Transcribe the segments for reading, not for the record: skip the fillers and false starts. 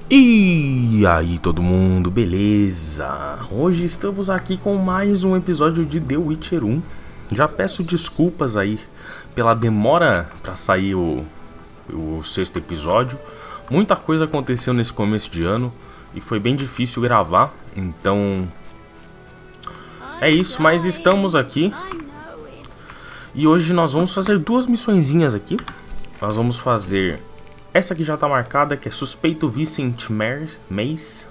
E aí todo mundo, beleza? Hoje estamos aqui com mais um episódio de The Witcher 1. Já peço desculpas aí pela demora para sair o sexto episódio. Muita coisa aconteceu nesse começo de ano e foi bem difícil gravar, então é isso, mas estamos aqui. E hoje nós vamos fazer duas missõezinhas aqui. Nós vamos fazer essa que já tá marcada, que é Suspeito Vicent Mace.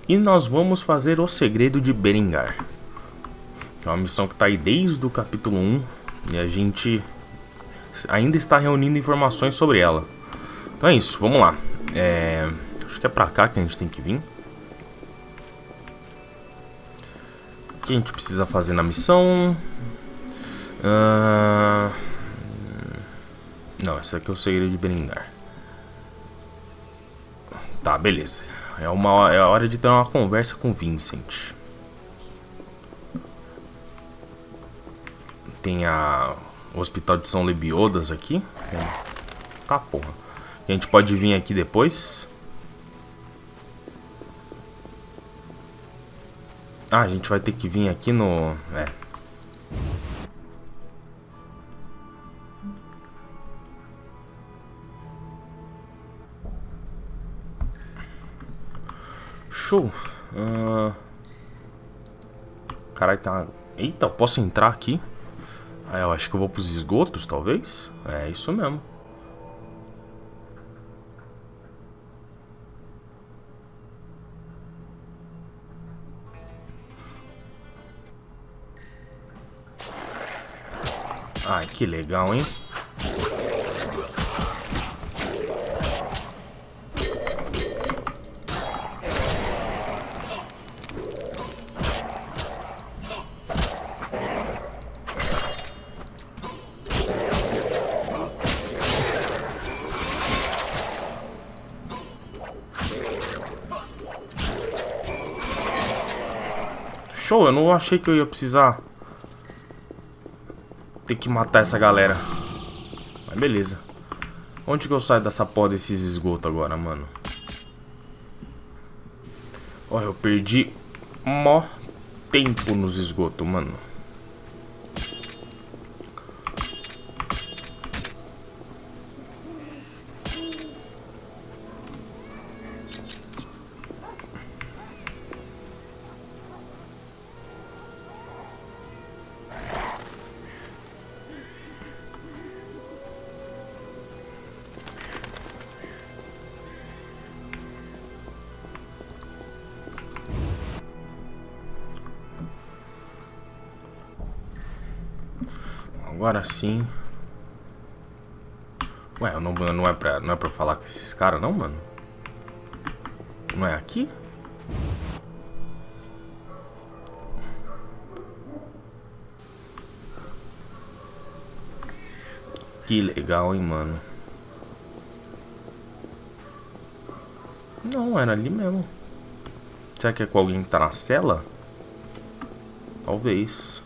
E nós vamos fazer O Segredo de Berengar, que é uma missão que tá aí desde o capítulo 1. E a gente ainda está reunindo informações sobre ela. Então é isso, vamos lá. Acho que é pra cá que a gente tem que vir. O que a gente precisa fazer na missão? Não, esse aqui é O Segredo de Berengar. Tá, beleza. É a hora de ter uma conversa com o Vincent. Tem o Hospital de São Lebiodas aqui. Tá, porra. A gente pode vir aqui depois. Ah, a gente vai ter que vir aqui no... Show. Caralho, tá... Eita, eu posso entrar aqui? Eu acho que eu vou pros esgotos, talvez? É isso mesmo. Ai, que legal, hein? Show, eu não achei que eu ia precisar ter que matar essa galera. Mas beleza. Onde que eu saio dessa porra desses esgotos agora, mano? Olha, eu perdi mó tempo nos esgotos, mano. Agora sim. Ué, não é pra eu falar com esses caras não, mano? Não é aqui? Que legal, hein, mano. Não, era ali mesmo. Será que é com alguém que tá na cela? Talvez.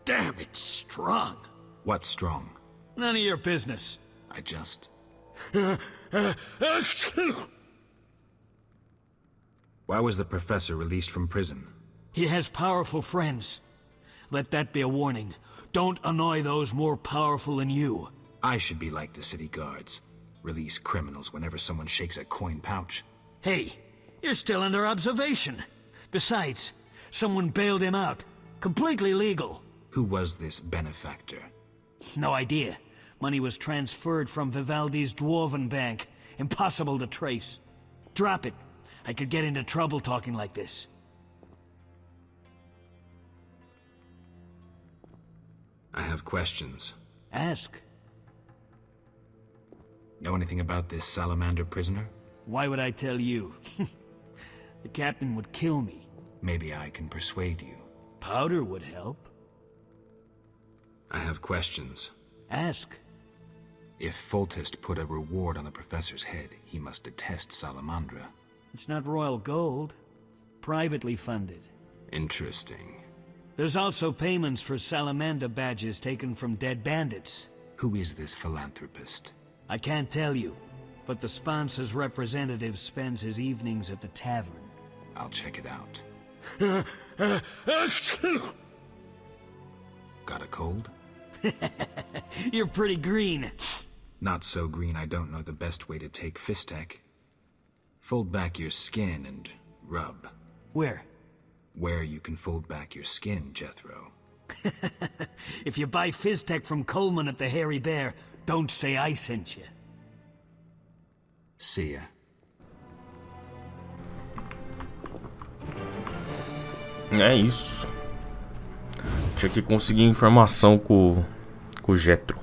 Damn, it's strong. What's strong? None of your business. I just... Why was the professor released from prison? He has powerful friends. Let that be a warning. Don't annoy those more powerful than you. I should be like the city guards. Release criminals whenever someone shakes a coin pouch. Hey, you're still under observation. Besides, someone bailed him out. Completely legal. Who was this benefactor? No idea. Money was transferred from Vivaldi's Dwarven Bank. Impossible to trace. Drop it. I could get into trouble talking like this. I have questions. Ask. Know anything about this salamander prisoner? Why would I tell you? The captain would kill me. Maybe I can persuade you. Powder would help. I have questions. Ask. If Foltest put a reward on the professor's head, he must detest Salamandra. It's not royal gold. privately funded. Interesting. There's also payments for salamander badges taken from dead bandits. Who is this philanthropist? I can't tell you, but the sponsor's representative spends his evenings at the tavern. I'll check it out. Got a cold? You're pretty green. Not so green I don't know the best way to take Fistek. Fold back your skin and rub. Where? Where you can fold back your skin, Jethro. If you buy Fizztech from Coleman at the Hairy Bear, don't say I sent you. See ya. É isso. Tinha que conseguir informação com o Jethro.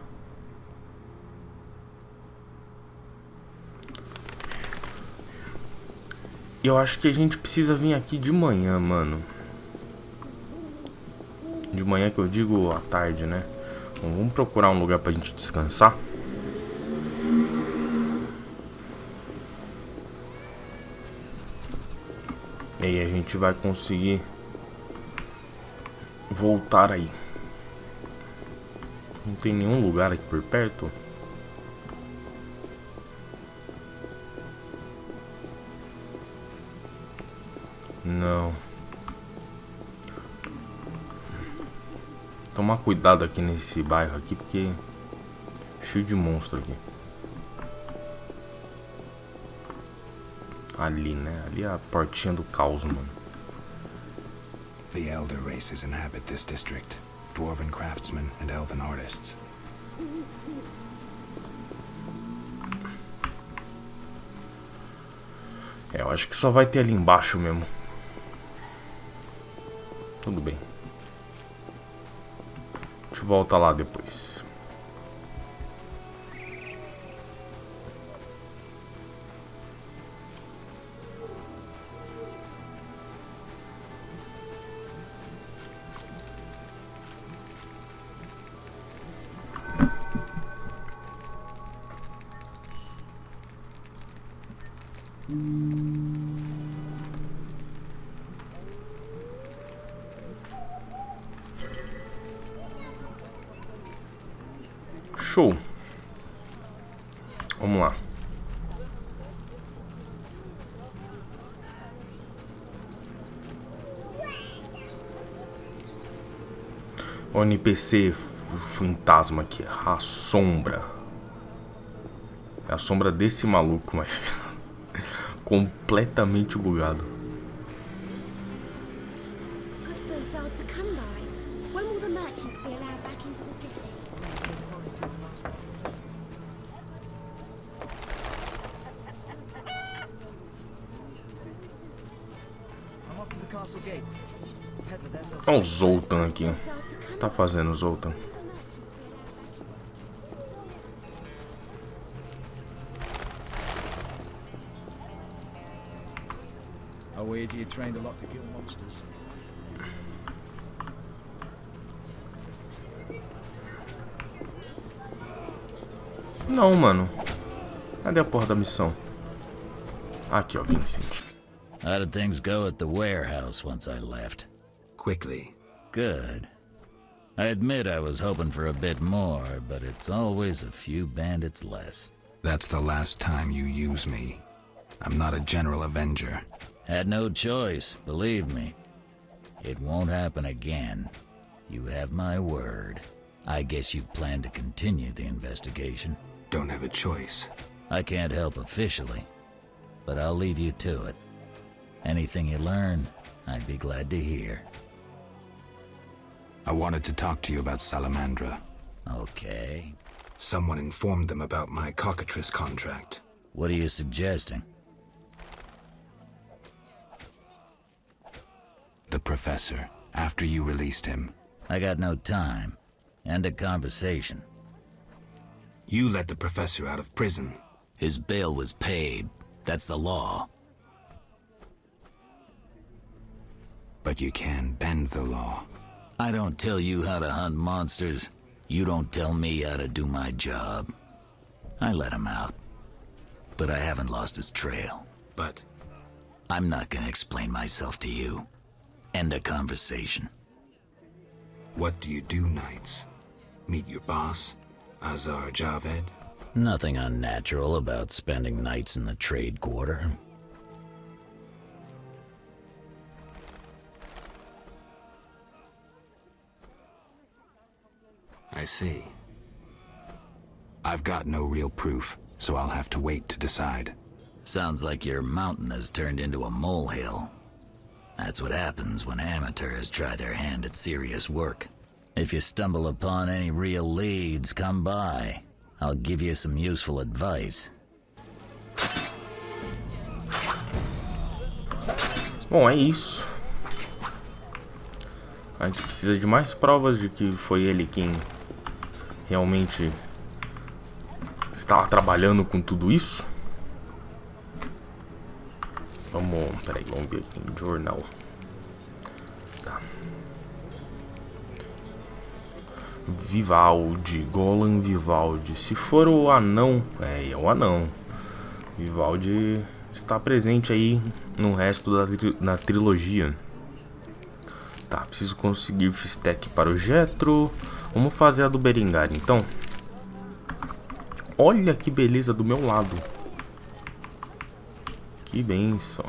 Eu acho que a gente precisa vir aqui de manhã, mano. De manhã que eu digo à tarde, né? Bom, vamos procurar um lugar pra gente descansar. E aí a gente vai conseguir voltar aí. Não tem nenhum lugar aqui por perto? Não. Tomar cuidado aqui nesse bairro aqui, porque é cheio de monstro aqui. Ali, né? Ali é a portinha do caos, mano. The elder races inhabit this district. Dwarven craftsmen and elven artists. É, eu acho que só vai ter ali embaixo mesmo. Tudo bem. A gente volta lá depois. Show. Vamos lá. O NPC fantasma aqui, a sombra. É a sombra desse maluco, mas completamente bugado. Good fruits are to come by. When will the merchants be allowed back into the city? I'm off to the castle gate. Head there, so Olha o Zoltan aqui. Tá fazendo o Zoltan. I wager you trained a lot to kill monsters. Não, mano. Cadê a porra da missão? Aqui, ó, Vincent. How did things go at the warehouse once I left? Quickly. Good. I admit I was hoping for a bit more, but it's always a few bandits less. That's the last time you use me. I'm not a general avenger. Had no choice, believe me. It won't happen again. You have my word. I guess you plan to continue the investigation. Don't have a choice. I can't help officially, but I'll leave you to it. Anything you learn, I'd be glad to hear. I wanted to talk to you about Salamandra. Okay. Someone informed them about my cockatrice contract. What are you suggesting? The professor, after you released him. I got no time. End of conversation. You let the professor out of prison. His bail was paid. That's the law. But you can bend the law. I don't tell you how to hunt monsters. You don't tell me how to do my job. I let him out. But I haven't lost his trail. But I'm not gonna explain myself to you. End of conversation. What do you do nights? Meet your boss, Azar Javed? Nothing unnatural about spending nights in the trade quarter. I see. I've got no real proof, so I'll have to wait to decide. Sounds like your mountain has turned into a molehill. That's what happens when amateurs try their hand at serious work. If you stumble upon any real leads, come by. I'll give you some useful advice. Bom, é isso. A gente precisa de mais provas de que foi ele quem realmente estava trabalhando com tudo isso. Peraí, vamos ver aqui em jornal. Tá. Vivaldi, Golan Vivaldi. Se for o anão, é o anão. Vivaldi está presente aí no resto da trilogia. Tá, preciso conseguir Fistec para o Jetro. Vamos fazer a do Berengar, então. Olha que beleza do meu lado. Que benção.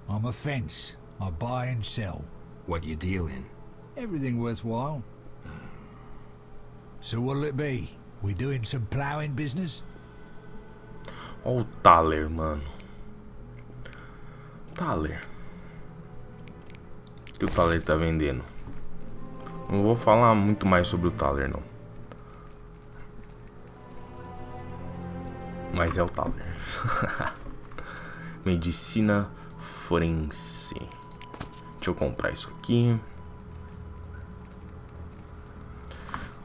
I'm a fence. I buy and sell. What you deal in? Everything worthwhile. So what'll it be? We doing some ploughing business? Olha o Thaler, mano. Thaler. O que o Thaler tá vendendo? Não vou falar muito mais sobre o Thaler, não. Mas é o Thaler. Medicina forense. Deixa eu comprar isso aqui.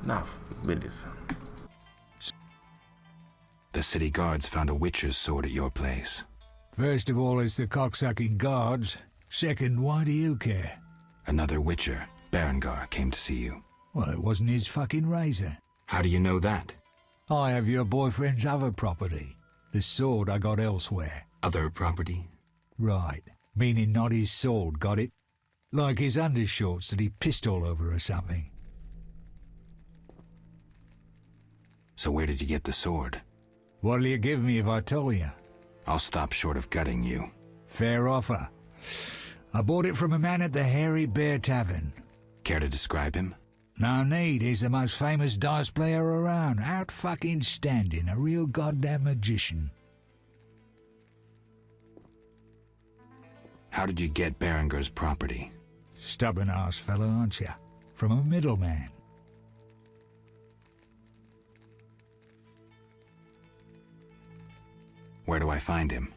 Não, beleza. The city guards found a witcher's sword at your place. First of all, it's the cocksucking guards. Second, why do you care? Another witcher, Berengar, came to see you. Well, it wasn't his fucking razor. How do you know that? I have your boyfriend's other property. The sword I got elsewhere. Other property? Right. Meaning not his sword, got it? Like his undershorts that he pissed all over or something. So where did you get the sword? What'll you give me if I tell you? I'll stop short of gutting you. Fair offer. I bought it from a man at the Hairy Bear Tavern. Care to describe him? No need, he's the most famous dice player around. Out fucking standing, a real goddamn magician. How did you get Berengar's property? Stubborn-ass fellow, aren't you? From a middleman. Where do I find him?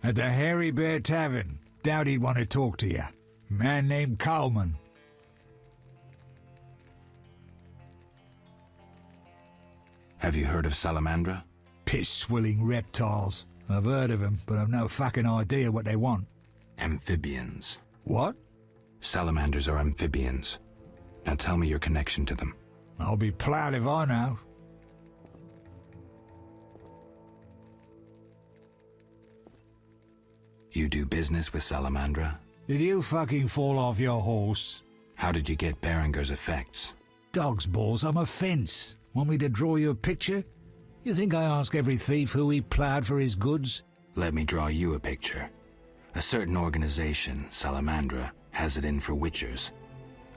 At the Hairy Bear Tavern. Doubt he'd want to talk to you. Man named Coleman. Have you heard of Salamandra? Piss-swilling reptiles. I've heard of them, but I've no fucking idea what they want. Amphibians. What? Salamanders are amphibians. Now tell me your connection to them. I'll be plowed if I know. You do business with Salamandra? Did you fucking fall off your horse? How did you get Berengar's effects? Dog's balls, I'm a fence. Want me to draw you a picture? You think I ask every thief who he ploughed for his goods? Let me draw you a picture. A certain organization, Salamandra, has it in for witchers.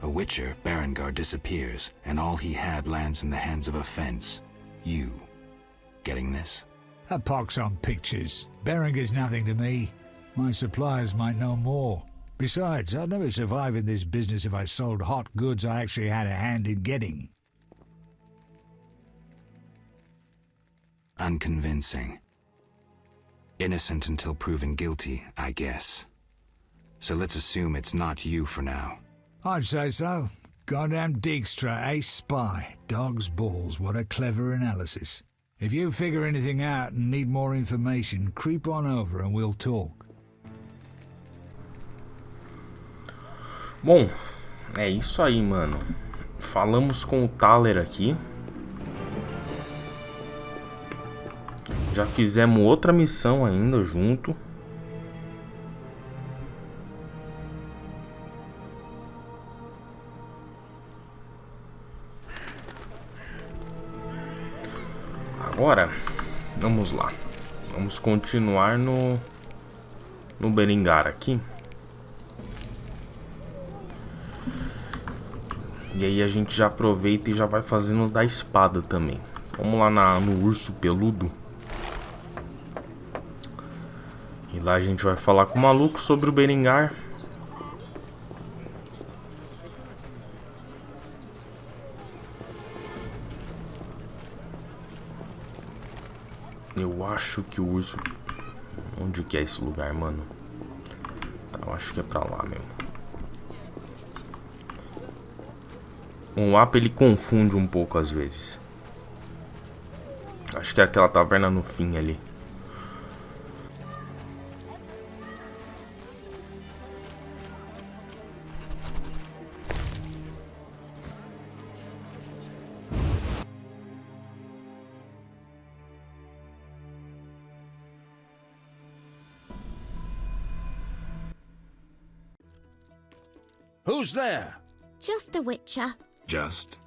A witcher, Berengar, disappears, and all he had lands in the hands of a fence. You. Getting this? A pox on pictures. Berengar's nothing to me. My suppliers might know more. Besides, I'd never survive in this business if I sold hot goods I actually had a hand in getting. Unconvincing. Innocent until proven guilty, I guess. So let's assume it's not you for now. I'd say so. Goddamn Dijkstra, ace spy. Dog's balls, what a clever analysis. If you figure anything out and need more information, creep on over and we'll talk. Bom, é isso aí, mano. Falamos com o Thaler aqui. Já fizemos outra missão ainda junto. Agora, vamos lá. Vamos continuar no Berengar aqui. E aí a gente já aproveita e já vai fazendo da espada também. Vamos lá no urso peludo. E lá a gente vai falar com o maluco sobre o Berengar. Eu acho que o urso... Onde que é esse lugar, mano? Tá, eu acho que é pra lá mesmo. O mapa ele confunde um pouco às vezes. Acho que é aquela taverna no fim ali. Who's there? Just a witcher. Just?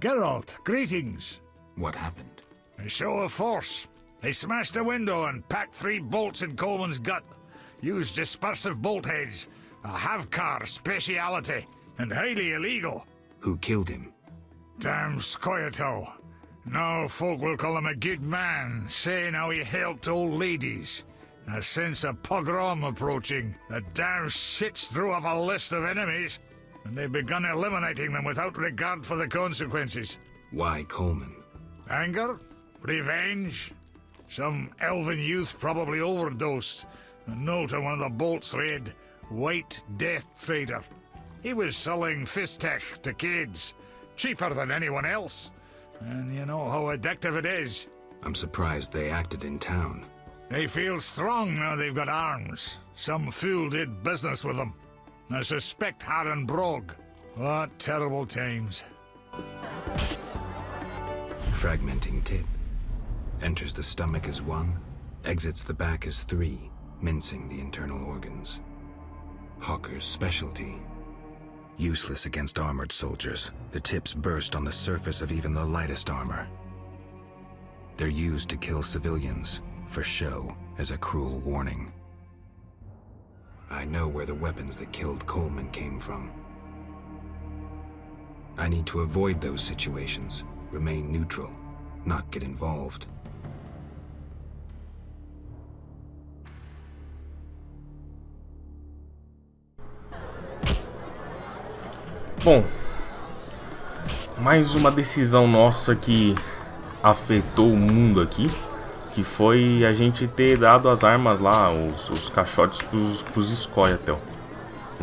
Geralt, greetings. What happened? A show of force. They smashed a window and packed 3 bolts in Coleman's gut. Used dispersive bolt heads. A Havkar speciality. And highly illegal. Who killed him? Damn Scoia'tael. Now folk will call him a good man, saying how he helped old ladies. A sense of pogrom approaching. The damn shits threw up a list of enemies, and they've begun eliminating them without regard for the consequences. Why Coleman? Anger? Revenge? Some elven youth probably overdosed. A note on one of the bolts read, White Death Trader. He was selling Fistech to kids. Cheaper than anyone else. And you know how addictive it is. I'm surprised they acted in town. They feel strong now they've got arms. Some fool did business with them. I suspect Harren Brog. What terrible times. Fragmenting tip. Enters the stomach as 1, exits the back as 3, mincing the internal organs. Hawker's specialty. Useless against armored soldiers. The tips burst on the surface of even the lightest armor. They're used to kill civilians, for show, as a cruel warning. I know where the weapons that killed Coleman came from. I need to avoid those situations, remain neutral, not get involved. Bom, mais uma decisão nossa que afetou o mundo aqui, que foi a gente ter dado as armas lá, os caixotes pros Scoia'tael,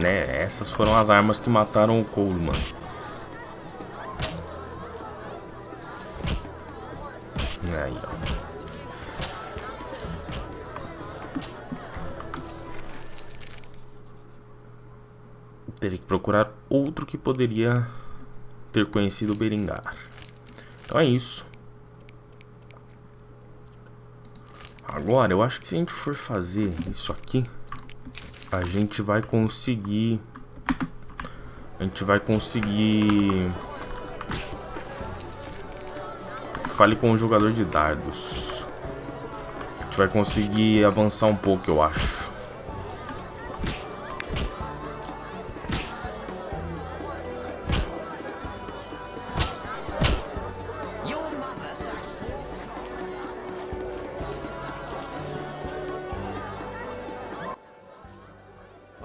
né? Essas foram as armas que mataram o Coleman. Aí, ó. Teria que procurar outro que poderia ter conhecido o Berengar. Então é isso. Agora, eu acho que se a gente for fazer isso aqui, a gente vai conseguir... Fale com o jogador de dardos. A gente vai conseguir avançar um pouco, eu acho.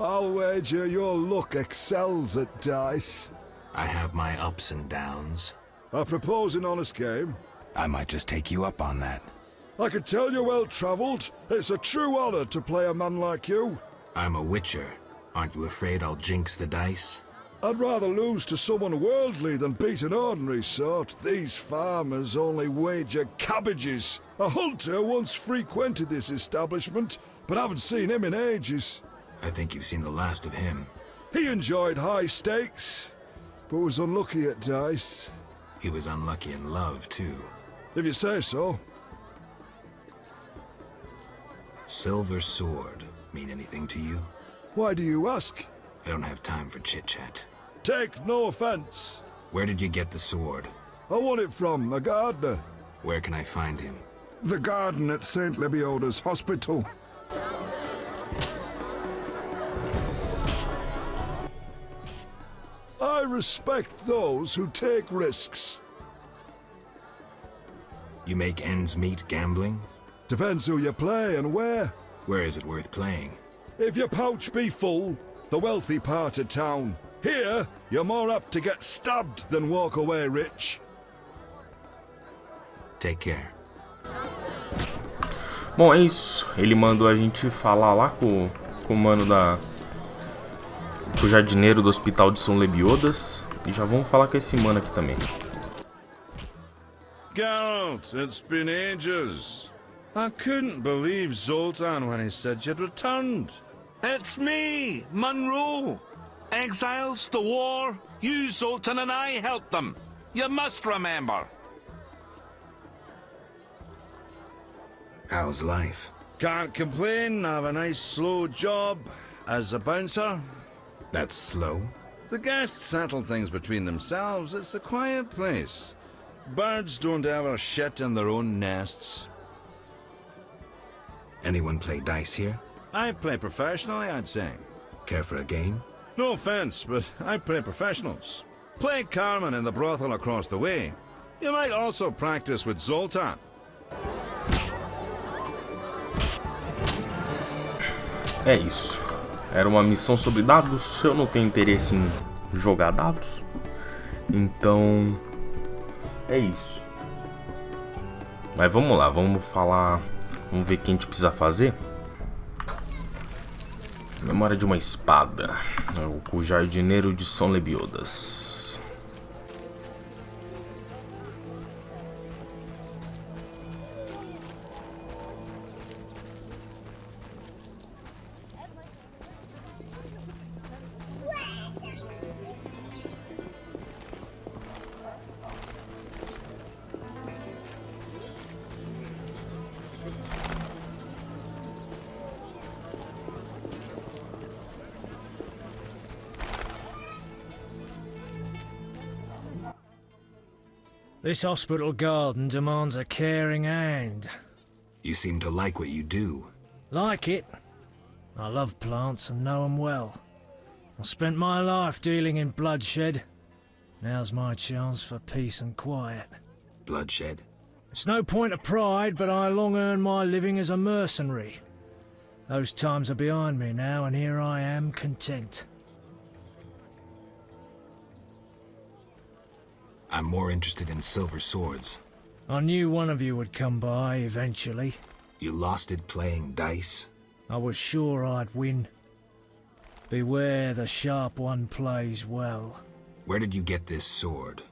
I'll wager your luck excels at dice. I have my ups and downs. I propose an honest game. I might just take you up on that. I can tell you're well-travelled. It's a true honor to play a man like you. I'm a witcher. Aren't you afraid I'll jinx the dice? I'd rather lose to someone worldly than beat an ordinary sort. These farmers only wager cabbages. A hunter once frequented this establishment, but I haven't seen him in ages. I think you've seen the last of him. He enjoyed high stakes, but was unlucky at dice. He was unlucky in love, too. If you say so. Silver sword mean anything to you? Why do you ask? I don't have time for chit-chat. Take no offense. Where did you get the sword? I won it from a gardener. Where can I find him? The garden at St. Lebioda's hospital. I respect those who take risks. You make ends meet gambling? Depends who you play and where. Where is it worth playing? If your pouch be full, the wealthy part of town. Here, you're more apt to get stabbed than walk away rich. Take care. Bom, é isso. Ele mandou a gente falar lá com o mano com o jardineiro do hospital de São Lebiodas. E já vamos falar com esse mano aqui também. Geralt, it's been ages. I couldn't believe Zoltan when he said you'd returned. It's me, Monroe. Exiles, the war. You, Zoltan, and I helped them. You must remember. How's life? Can't complain. I have a nice slow job as a bouncer. That's slow? The guests settle things between themselves. It's a quiet place. Birds don't ever shit in their own nests. Anyone play dice here? I play professionally, I'd say. Care for a game? No offense, but I play professionals. Play Carmen in the brothel across the way. You might also practice with Zoltan. É isso. Era uma missão sobre dados. Eu não tenho interesse em jogar dados. Então, é isso. Mas vamos lá, vamos falar. Vamos ver o que a gente precisa fazer. Memória de uma espada. O jardineiro de São Lebiodas. This hospital garden demands a caring hand. You seem to like what you do. Like it? I love plants and know them well. I spent my life dealing in bloodshed. Now's my chance for peace and quiet. Bloodshed? It's no point of pride, but I long earned my living as a mercenary. Those times are behind me now, and here I am, content. I'm more interested in silver swords. I knew one of you would come by eventually. You lost it playing dice? I was sure I'd win. Beware the sharp one plays well. Where did you get this sword?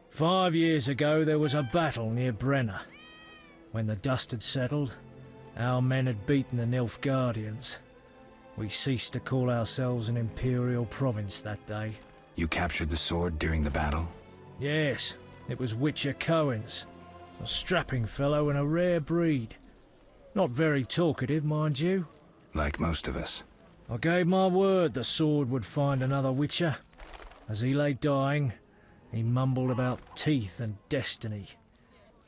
5 years ago there was a battle near Brenner. When the dust had settled, our men had beaten the Nilfgaardians. We ceased to call ourselves an imperial province that day. You captured the sword during the battle? Yes, it was Witcher Cohen's. A strapping fellow and a rare breed. Not very talkative, mind you. Like most of us. I gave my word the sword would find another Witcher. As he lay dying, he mumbled about teeth and destiny.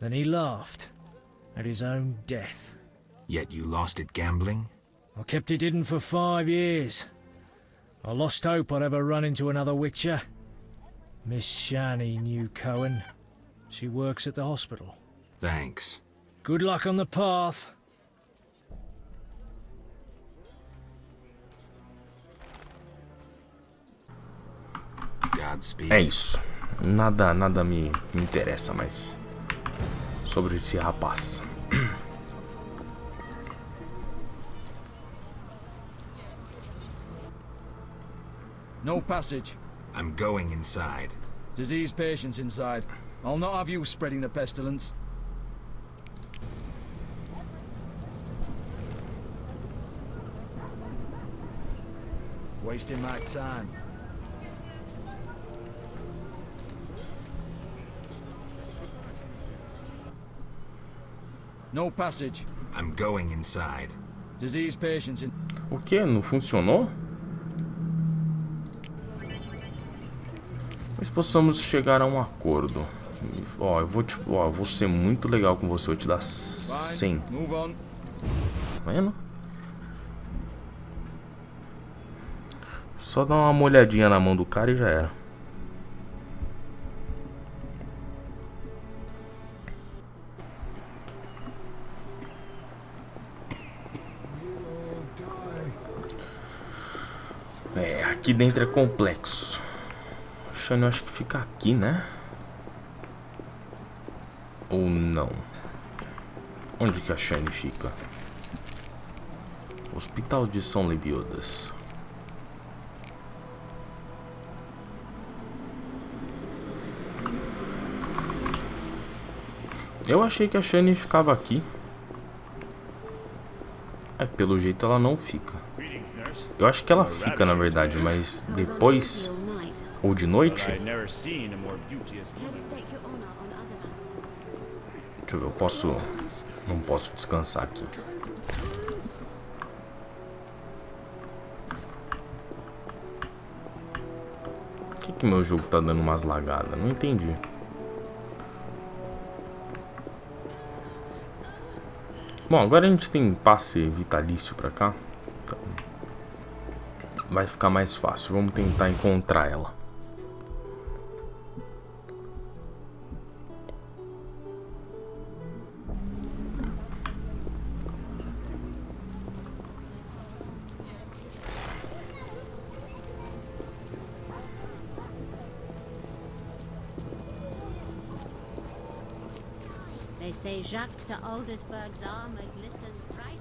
Then he laughed at his own death. Yet you lost it gambling? I kept it hidden for 5 years. I lost hope I'd ever run into another Witcher. Miss Shani knew Cohen. She works at the hospital. Thanks. Good luck on the path. Godspeed. É isso. Nada me interessa mais sobre esse rapaz. No passage. I'm going inside. Disease patients inside. I'll not have you spreading the pestilence. Wasting my time. No passage. I'm going inside. Disease patients in... O que? Não funcionou? Mas possamos chegar a um acordo. Ó, eu vou ser muito legal com você. Eu vou te dar 100. Move on. Tá vendo? Só dar uma molhadinha na mão do cara e já era. É, aqui dentro é complexo. Shane, eu acho que fica aqui, né? Ou não? Onde que a Shane fica? Hospital de São Lebiodas. Eu achei que a Shane ficava aqui. É, pelo jeito ela não fica. Eu acho que ela fica, na verdade, mas depois ou de noite. Deixa eu ver, eu posso. Não posso descansar aqui. Por que meu jogo tá dando umas lagadas? Não entendi. Bom, agora a gente tem passe vitalício pra cá. Então, vai ficar mais fácil. Vamos tentar encontrar ela. They say Jacques de Aldersberg's armor glistens bright.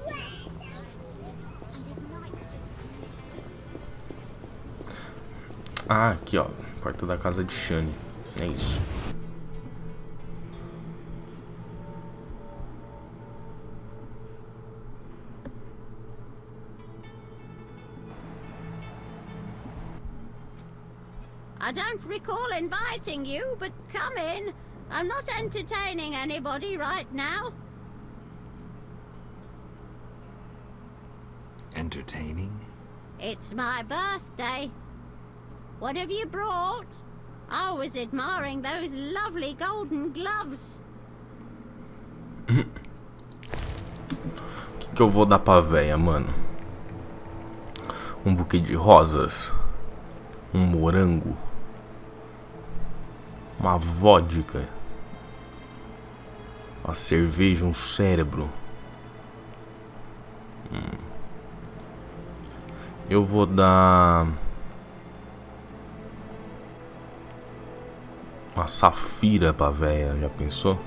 Ah, aqui ó, porta da casa de Shane. É isso. I don't recall inviting you, but come in. I'm not entertaining anybody right now. Entertaining? It's my birthday. What have you brought? I was admiring those lovely golden gloves. O que eu vou dar pra véia, mano? Um buquê de rosas? Um morango? Uma vodka? Uma cerveja, um cérebro? Eu vou dar uma safira pra véia, já pensou?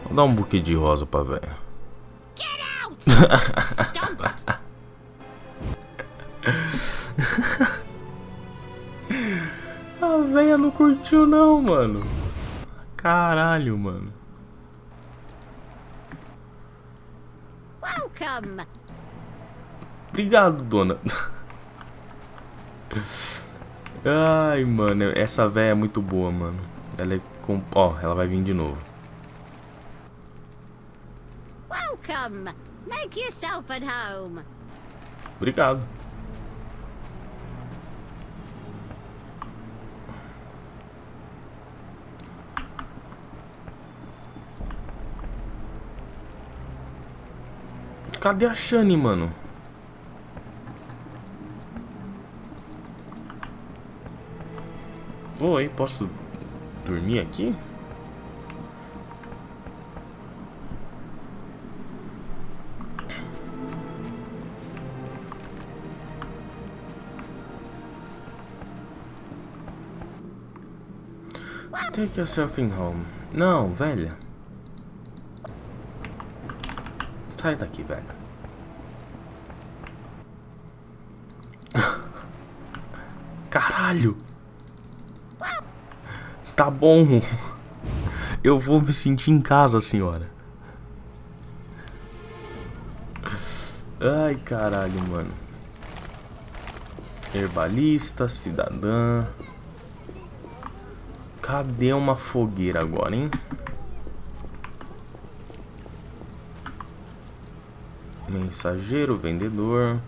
Vou dar um buquê de rosa pra véia. Get out! Stop it! A véia não curtiu não, mano. Caralho, mano. Welcome. Obrigado, dona. Ai, mano, essa véia é muito boa, mano. Ela é com... Ó, ela vai vir de novo. Welcome. Make yourself at home. Obrigado. Cadê a Shane, mano? Oi, posso dormir aqui? Take yourself in home. Não, velha. Sai daqui, velho. Caralho. Tá bom. Eu vou me sentir em casa, senhora. Ai, caralho, mano. Herbalista, cidadã. Cadê uma fogueira agora, hein? Mensageiro, vendedor.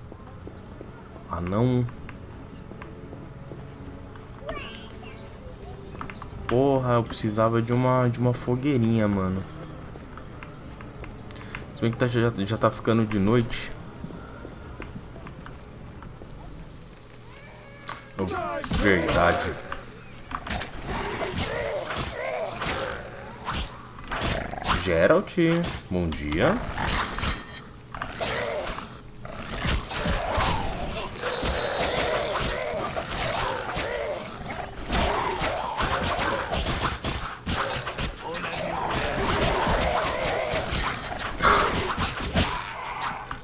Anão. Porra, eu precisava de uma fogueirinha, mano. Se bem que já tá ficando de noite. Oh, verdade. Geralt, bom dia.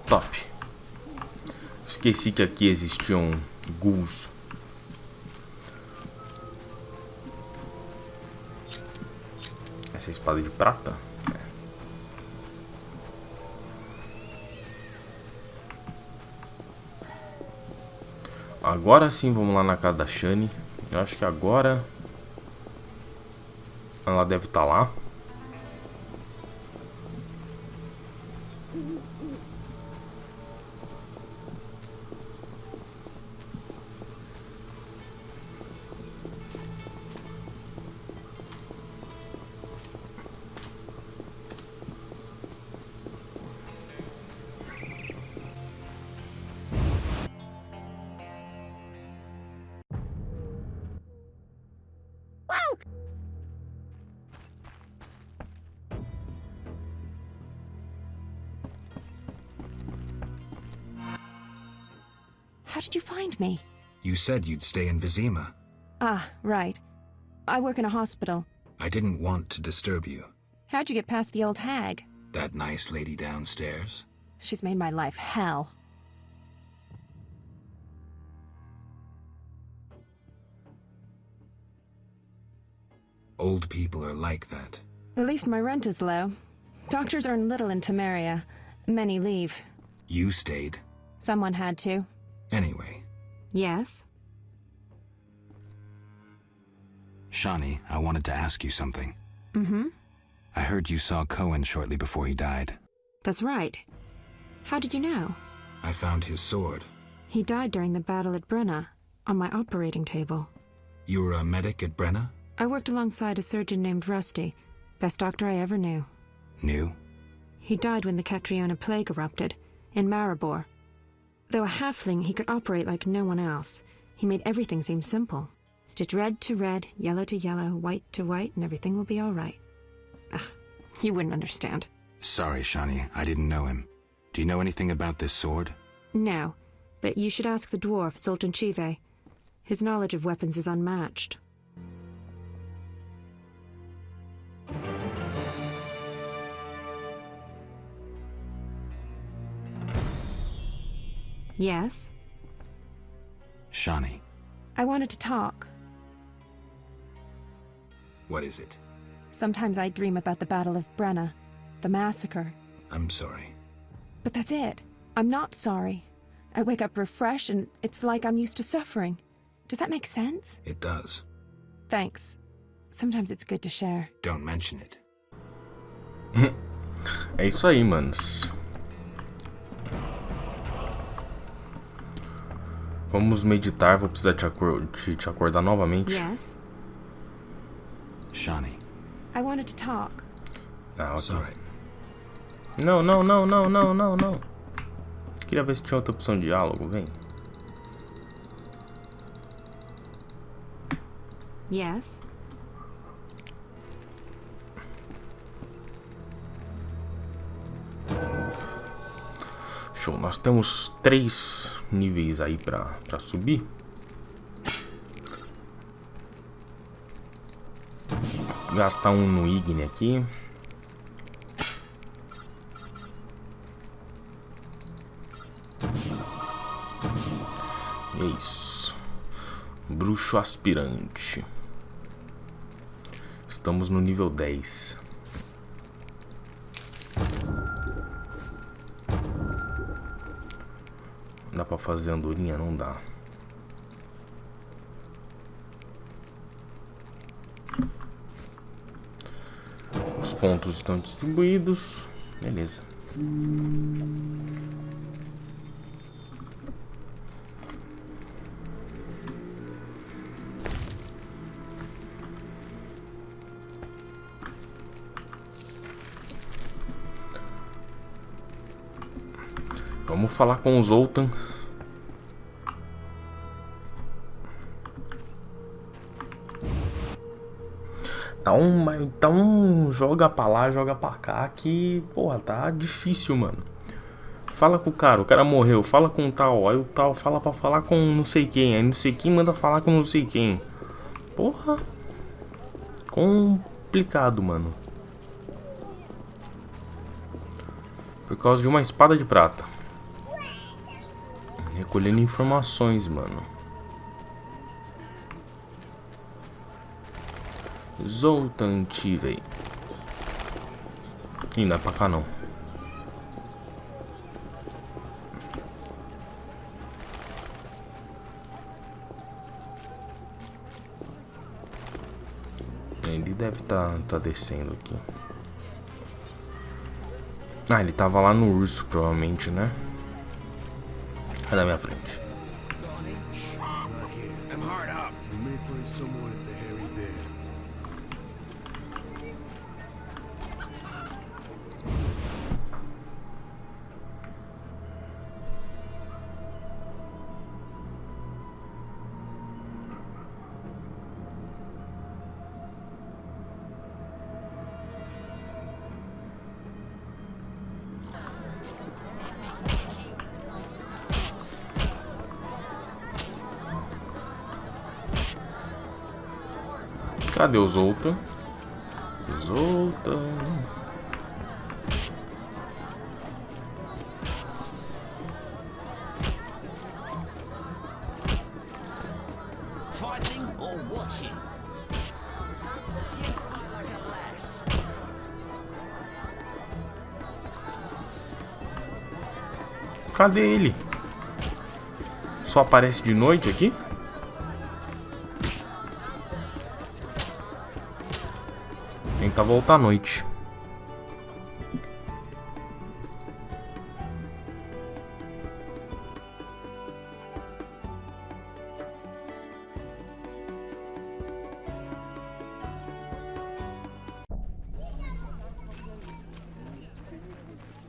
Top. Esqueci que aqui existiam ghouls. Essa é a espada de prata? Agora sim, vamos lá na casa da Shani. Eu acho que agora ela deve estar lá. How did you find me? You said you'd stay in Vizima. Ah, right. I work in a hospital. I didn't want to disturb you. How'd you get past the old hag? That nice lady downstairs? She's made my life hell. Old people are like that. At least my rent is low. Doctors earn little in Temeria. Many leave. You stayed. Someone had to. Anyway. Yes? Shani, I wanted to ask you something. Mm-hmm. I heard you saw Cohen shortly before he died. That's right. How did you know? I found his sword. He died during the battle at Brenna, on my operating table. You were a medic at Brenna? I worked alongside a surgeon named Rusty. Best doctor I ever knew. Knew? He died when the Catriona plague erupted, in Maribor. Though a halfling, he could operate like no one else. He made everything seem simple. Stitch red to red, yellow to yellow, white to white, and everything will be all right. You wouldn't understand. Sorry, Shani, I didn't know him. Do you know anything about this sword? No, but you should ask the dwarf, Sultan Chive. His knowledge of weapons is unmatched. Yes? Shani. I wanted to talk. What is it? Sometimes I dream about the Battle of Brenna, the massacre. I'm sorry. But that's it. I'm not sorry. I wake up refreshed and it's like I'm used to suffering. Does that make sense? It does. Thanks. Sometimes it's good to share. Don't mention it. É isso aí, manos. Vamos meditar, vou precisar te acordar novamente. Yes? Shani. I wanted to talk. Ah, ok. Sorry. Não. Queria ver se tinha outra opção de diálogo, vem. Yes? Show, nós temos 3 níveis aí pra subir. Gastar um no Igne aqui. E é isso. Bruxo aspirante. Estamos no nível 10. Dá pra fazer andorinha? Não dá. Os pontos estão distribuídos. Beleza. Vamos falar com o Zoltan. Então joga pra lá, joga pra cá que, porra, tá difícil, mano. Fala com o cara morreu, fala com o tal, aí o tal fala pra falar com não sei quem, aí não sei quem manda falar com não sei quem. Porra. Complicado, mano. Por causa de uma espada de prata. Recolhendo informações, mano. Zoltan Tivei. Ih, não é pra cá não. Ele deve tá descendo aqui. Ah, ele tava lá no urso, provavelmente, né? Vai na minha frente. Cadê o Zoltan? Zoltan. Fighting or watching? You fight like a lass. Cadê ele? Só aparece de noite aqui? Tentar voltar à noite.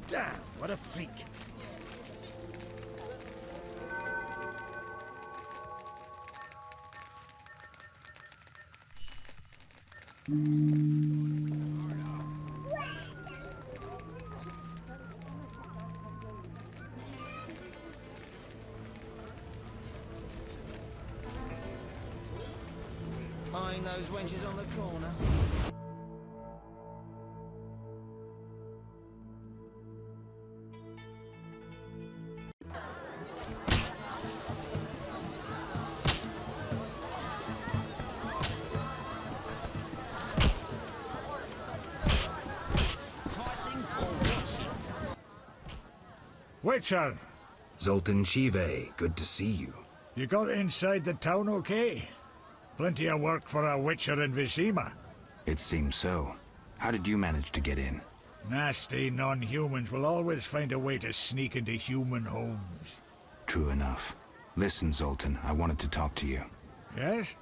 Damn, what a freak. Eyeing those wenches on the corner. Fighting or watching? Witcher, Zoltan Chive, good to see you. you got inside the town okay? Plenty of work for a Witcher in Vizima. It seems so. How did you manage to get in? Nasty non-humans will always find a way to sneak into human homes. True enough. Listen, Zoltan, I wanted to talk to you. Yes?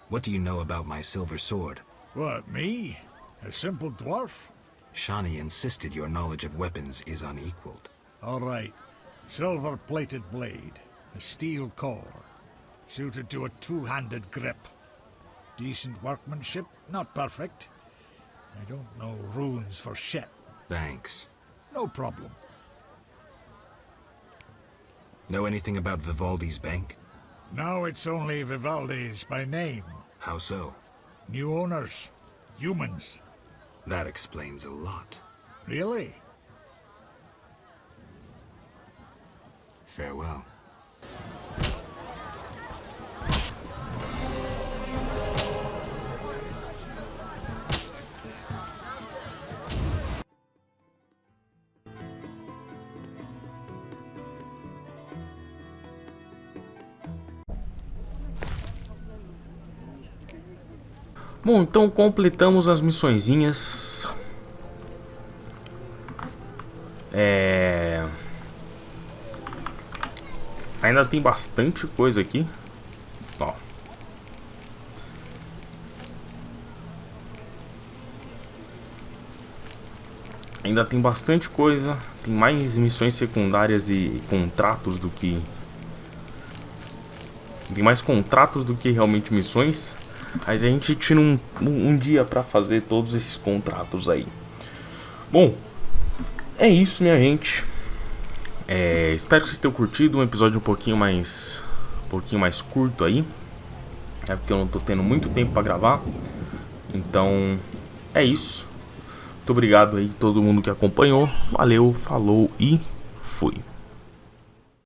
What do you know about my silver sword? What, me? A simple dwarf? Shani insisted your knowledge of weapons is unequaled. All right. Silver-plated blade. A steel core. Suited to a two-handed grip. Decent workmanship, not perfect. I don't know runes for shit. Thanks. No problem. Know anything about Vivaldi's bank? Now it's only Vivaldi's by name. How so? New owners. Humans. That explains a lot. Really? Farewell. Bom, então completamos as missõezinhas. Ainda tem bastante coisa aqui. Ó. Ainda tem bastante coisa. Tem mais missões secundárias e contratos do que... Tem mais contratos do que realmente missões. Mas a gente tira um dia pra fazer todos esses contratos aí. Bom, é isso, minha gente. Espero que vocês tenham curtido. Um episódio um pouquinho mais curto aí. É porque eu não tô tendo muito tempo pra gravar. Então, é isso. Muito obrigado aí a todo mundo que acompanhou. Valeu, falou e fui.